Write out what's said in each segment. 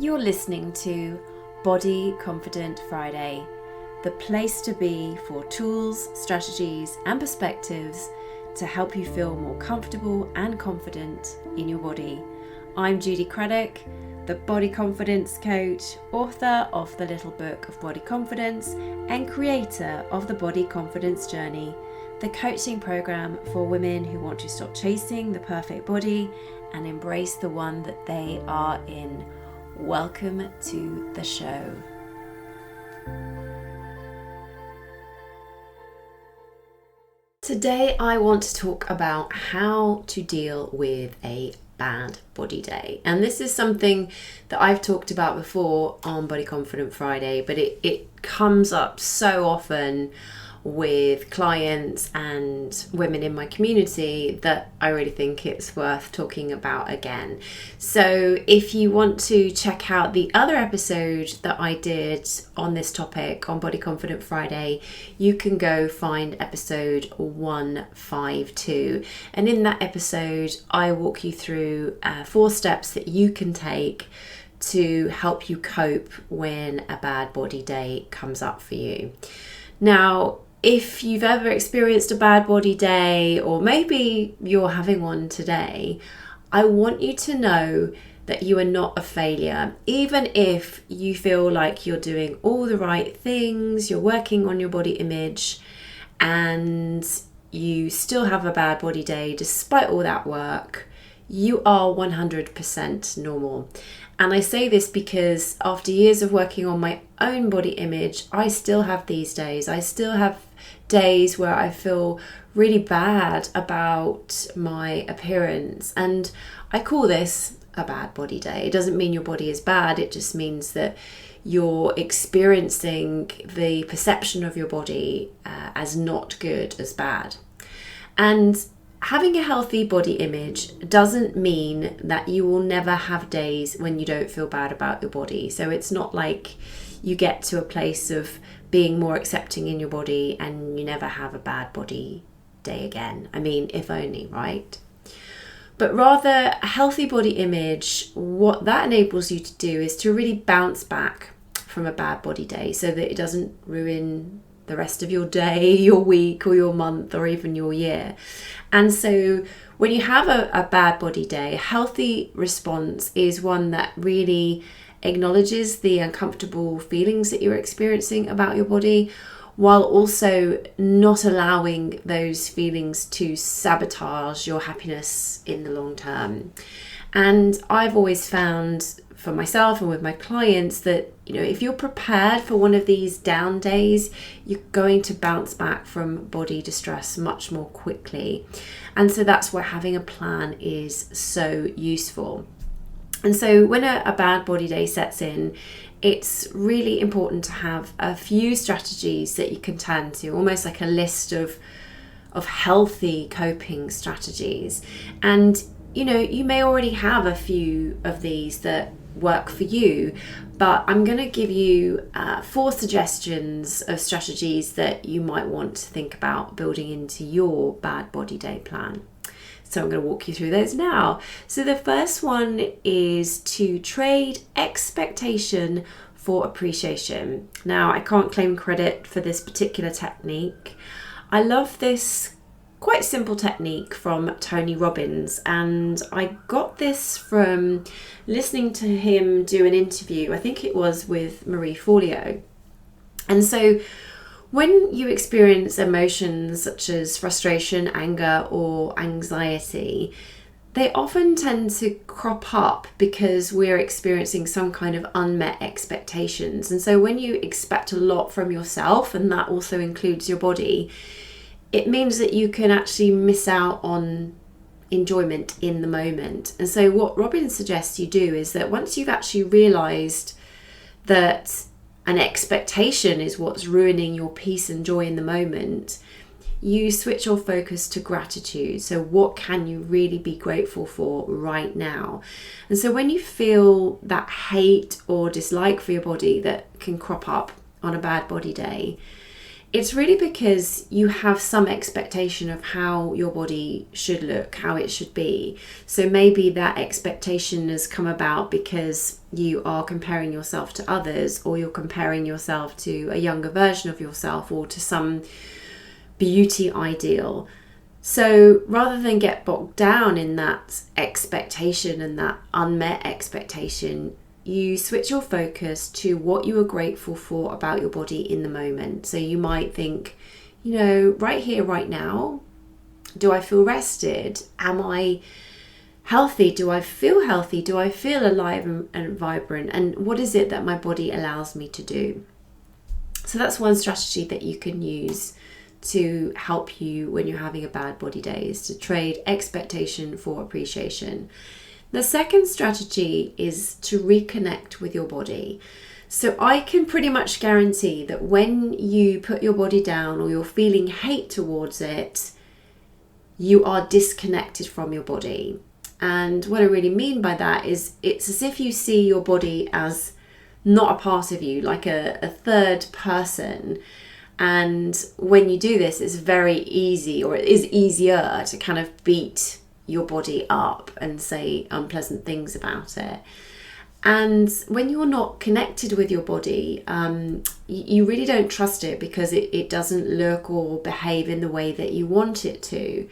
You're listening to Body Confident Friday, the place to be for tools, strategies, and perspectives to help you feel more comfortable and confident in your body. I'm Judy Craddock, the Body Confidence Coach, author of the Little Book of Body Confidence, and creator of the Body Confidence Journey, the coaching program for women who want to stop chasing the perfect body and embrace the one that they are in. Welcome to the show. Today I want to talk about how to deal with a bad body day. And this is something that I've talked about before on Body Confident Friday, but it comes up so often with clients and women in my community that I really think it's worth talking about again. So if you want to check out the other episode that I did on this topic on Body Confident Friday, you can go find episode 152. And in that episode, I walk you through 4 steps that you can take to help you cope when a bad body day comes up for you. Now, if you've ever experienced a bad body day, or maybe you're having one today, I want you to know that you are not a failure. Even if you feel like you're doing all the right things, you're working on your body image, and you still have a bad body day despite all that work, you are 100% normal. And I say this because after years of working on my own body image, I still have these days. I still have days where I feel really bad about my appearance. And I call this a bad body day. It doesn't mean your body is bad. It just means that you're experiencing the perception of your body as not good, as bad. And having a healthy body image doesn't mean that you will never have days when you don't feel bad about your body. So it's not like you get to a place of being more accepting in your body and you never have a bad body day again. I mean, if only, right? But rather, a healthy body image, what that enables you to do is to really bounce back from a bad body day so that it doesn't ruin the rest of your day, your week, or your month, or even your year. And so when you have a bad body day, a healthy response is one that really acknowledges the uncomfortable feelings that you're experiencing about your body, while also not allowing those feelings to sabotage your happiness in the long term. And I've always found for myself and with my clients that, if you're prepared for one of these down days, you're going to bounce back from body distress much more quickly. And so that's where having a plan is so useful. And so when a bad body day sets in, it's really important to have a few strategies that you can turn to, almost like a list of healthy coping strategies. And you may already have a few of these that work for you, but I'm going to give you 4 suggestions of strategies that you might want to think about building into your bad body day plan. So I'm going to walk you through those now. So the first one is to trade expectation for appreciation. Now, I can't claim credit for this particular technique. I love this quite simple technique from Tony Robbins, and I got this from listening to him do an interview, I think it was with Marie Forleo. And so when you experience emotions such as frustration, anger, or anxiety, they often tend to crop up because we're experiencing some kind of unmet expectations. And so when you expect a lot from yourself, and that also includes your body, it means that you can actually miss out on enjoyment in the moment. And so what Robin suggests you do is that once you've actually realised that an expectation is what's ruining your peace and joy in the moment, you switch your focus to gratitude. So what can you really be grateful for right now? And so when you feel that hate or dislike for your body that can crop up on a bad body day, It's really because you have some expectation of how your body should look, how it should be. So maybe that expectation has come about because you are comparing yourself to others, or you're comparing yourself to a younger version of yourself, or to some beauty ideal. So rather than get bogged down in that expectation and that unmet expectation, you switch your focus to what you are grateful for about your body in the moment. So you might think, right here, right now, do I feel rested? Am I healthy? Do I feel healthy? Do I feel alive and vibrant? And what is it that my body allows me to do? So that's one strategy that you can use to help you when you're having a bad body day, is to trade expectation for appreciation. The second strategy is to reconnect with your body. So I can pretty much guarantee that when you put your body down or you're feeling hate towards it, you are disconnected from your body. And what I really mean by that is it's as if you see your body as not a part of you, like a third person. And when you do this, it's very easy, or it is easier to kind of beat your body up and say unpleasant things about it. And when you're not connected with your body, you really don't trust it, because it doesn't look or behave in the way that you want it to.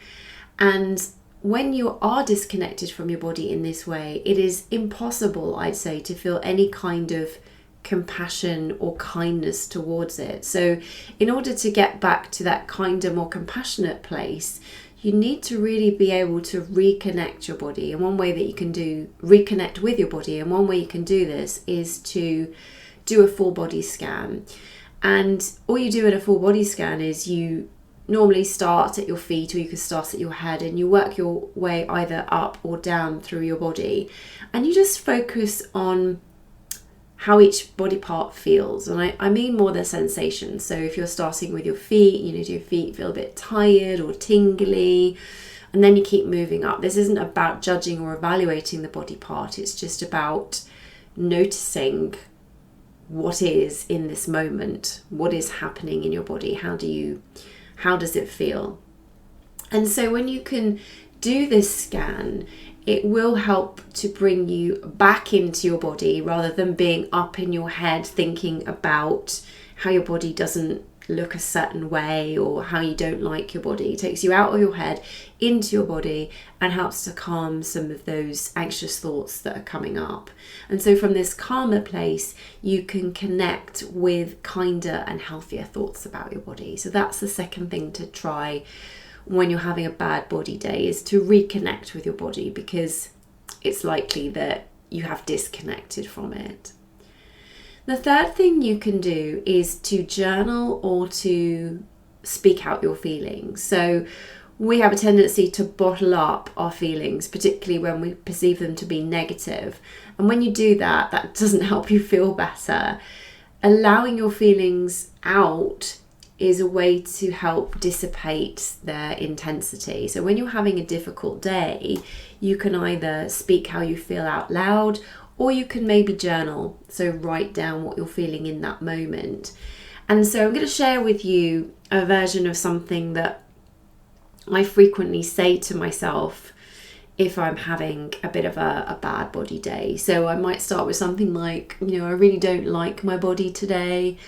And when you are disconnected from your body in this way, it is impossible, I'd say, to feel any kind of compassion or kindness towards it. So in order to get back to that kinder, more compassionate place, you need to really be able to reconnect your body. And one way that you can reconnect with your body, and one way you can do this, is to do a full body scan. And all you do at a full body scan is you normally start at your feet, or you can start at your head, and you work your way either up or down through your body. And you just focus on how each body part feels. And I mean more the sensation. So if you're starting with your feet, do your feet feel a bit tired or tingly? And then you keep moving up. This isn't about judging or evaluating the body part. It's just about noticing what is in this moment, what is happening in your body. How does it feel? And so when you can do this scan, it will help to bring you back into your body, rather than being up in your head thinking about how your body doesn't look a certain way or how you don't like your body. It takes you out of your head into your body and helps to calm some of those anxious thoughts that are coming up. And so from this calmer place, you can connect with kinder and healthier thoughts about your body. So that's the second thing to try when you're having a bad body day, is to reconnect with your body, because it's likely that you have disconnected from it. The third thing you can do is to journal or to speak out your feelings. So we have a tendency to bottle up our feelings, particularly when we perceive them to be negative. And when you do that, that doesn't help you feel better. Allowing your feelings out is a way to help dissipate their intensity. So when you're having a difficult day, you can either speak how you feel out loud, or you can maybe journal. So write down what you're feeling in that moment. And so I'm going to share with you a version of something that I frequently say to myself if I'm having a bit of a bad body day. So I might start with something like, I really don't like my body today.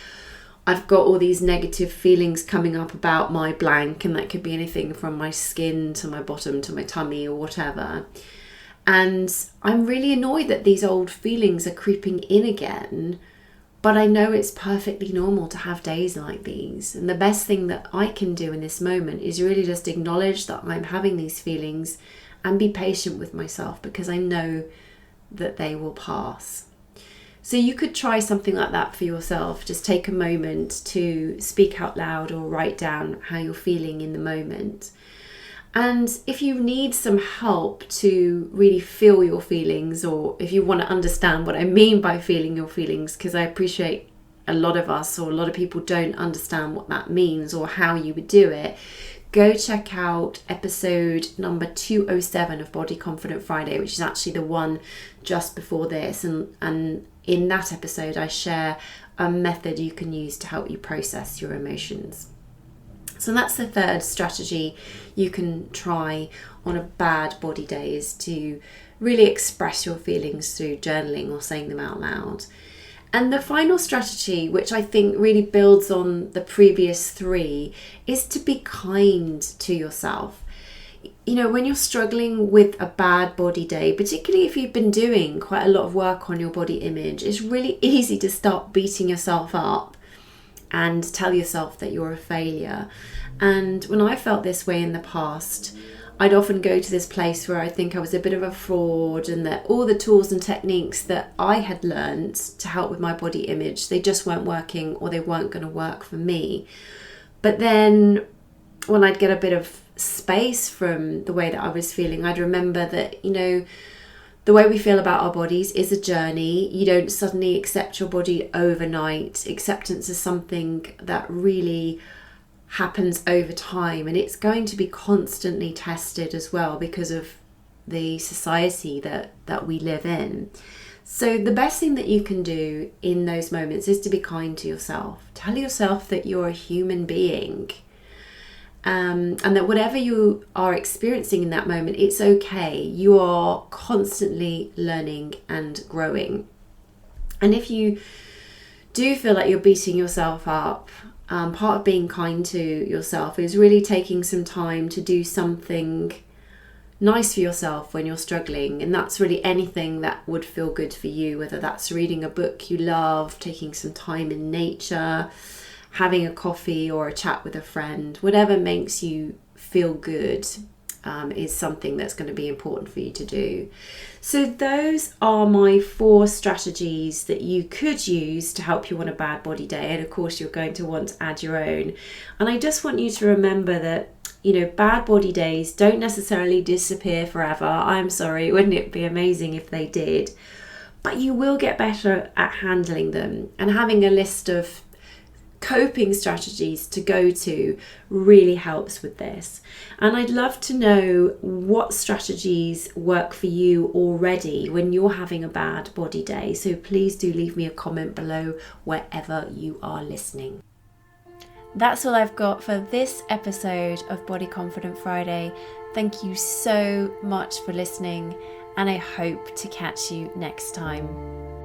I've got all these negative feelings coming up about my blank, and that could be anything from my skin to my bottom to my tummy or whatever. And I'm really annoyed that these old feelings are creeping in again, but I know it's perfectly normal to have days like these. And the best thing that I can do in this moment is really just acknowledge that I'm having these feelings and be patient with myself, because I know that they will pass. So you could try something like that for yourself. Just take a moment to speak out loud or write down how you're feeling in the moment. And if you need some help to really feel your feelings, or if you want to understand what I mean by feeling your feelings, because I appreciate a lot of us, or a lot of people, don't understand what that means or how you would do it, go check out episode number 207 of Body Confident Friday, which is actually the one just before this. And in that episode, I share a method you can use to help you process your emotions. So that's the third strategy you can try on a bad body day, is to really express your feelings through journaling or saying them out loud. And the final strategy, which I think really builds on the previous three, is to be kind to yourself. You know, when you're struggling with a bad body day, particularly if you've been doing quite a lot of work on your body image, it's really easy to start beating yourself up and tell yourself that you're a failure. And when I felt this way in the past, I'd often go to this place where I think I was a bit of a fraud, and that all the tools and techniques that I had learned to help with my body image, they just weren't working, or they weren't going to work for me. But then when I'd get a bit of space from the way that I was feeling, I'd remember that, you know, the way we feel about our bodies is a journey. You don't suddenly accept your body overnight. Acceptance is something that really happens over time, and it's going to be constantly tested as well because of the society that we live in. So the best thing that you can do in those moments is to be kind to yourself. Tell yourself that you're a human being, and that whatever you are experiencing in that moment, it's okay. You are constantly learning and growing. And if you do feel like you're beating yourself up, part of being kind to yourself is really taking some time to do something nice for yourself when you're struggling. And that's really anything that would feel good for you, whether that's reading a book you love, taking some time in nature, having a coffee or a chat with a friend. Whatever makes you feel good is something that's going to be important for you to do. So those are my 4 strategies that you could use to help you on a bad body day. And of course, you're going to want to add your own. And I just want you to remember that, you know, bad body days don't necessarily disappear forever. I'm sorry, wouldn't it be amazing if they did? But you will get better at handling them, and having a list of coping strategies to go to really helps with this. And I'd love to know what strategies work for you already when you're having a bad body day. So please do leave me a comment below wherever you are listening. That's all I've got for this episode of Body Confident Friday. Thank you so much for listening, and I hope to catch you next time.